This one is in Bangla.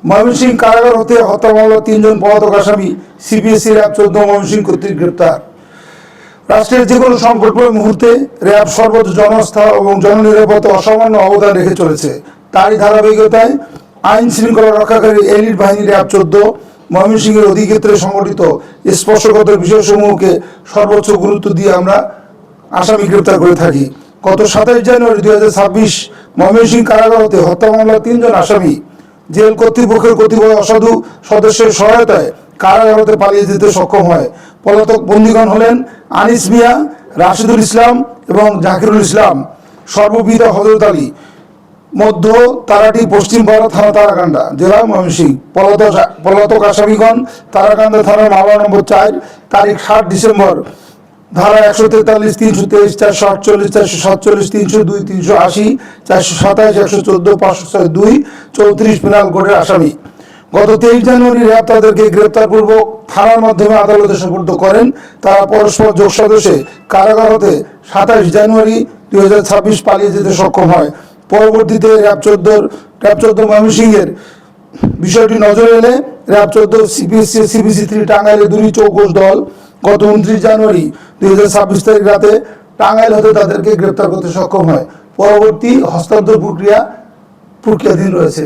ময়মনসিংহ কারাগার হতে হত্যা মামলার 3 জন পলাতক আসামি সিবিএসই র্যাব 14 ময়মনসিংহ কর্তৃক গ্রেপ্তার। রাষ্ট্রের যে কোনো সংকটময় মুহূর্তে র্যাব সর্বোচ্চ জনস্থা এবং জননিরাপত্তা অসামান্য অবদান রেখে চলেছে। তারই ধারাবাহিকতায় আইন শৃঙ্খলা রক্ষাকারী এলিট বাহিনী র্যাব 14 ময়মনসিংহের অধিক্ষেত্রে সংগঠিত স্পর্শগত বিষয়সমূহকে সর্বোচ্চ গুরুত্ব দিয়ে আমরা আসামি গ্রেপ্তার করে থাকি। গত 27 জানুয়ারি 2026 ময়মনসিংহ কারাগার হতে হত্যা মামলার 3 জন আসামি জেল কর্তৃপক্ষের কতিপয় অসাধু সদস্যের সহায়তায় কারাগার হতে পালিয়ে যেতে সক্ষম হয়। পলাতক বন্দীগণ হলেন আনিস মিয়া, রাশিদুল ইসলাম এবং জাকিরুল ইসলাম, সর্ববিধা হযরত আলী, মধ্য তারাটি, পশ্চিম পাড়া থানা, তারাকান্দা, জেলা ময়মনসিংহ। পলাতক আসামিগণ তারাকান্দা থানার মামলা নম্বর 4 তারিখ 7 ডিসেম্বর ধারা 143, 323, 448, 447, 302, 380, 427, 114, 502, 34 পেনাল কোডের আসামি। গত 23 জানুয়ারি র্যাব তাদেরকে গ্রেপ্তারপূর্বক থানার মাধ্যমে আদালতে সোপর্দ করেন। তারা পরস্পর যোগ সাজশে কারাগার হতে 27 জানুয়ারি 2026 পালিয়ে যেতে সক্ষম হয়। পরবর্তীতে র্যাব 14 ময়মনসিংহের বিষয়টি নজরে এলে র্যাব 14 সিবিসি 3 টাঙ্গাইলের দুই চৌকস দল গত 29 জানুয়ারি 2026 তারিখ রাতে টাঙ্গাইল হতে তাদেরকে গ্রেপ্তার করতে সক্ষম হয়। পরবর্তী হস্তান্তর প্রক্রিয়াধীন রয়েছে।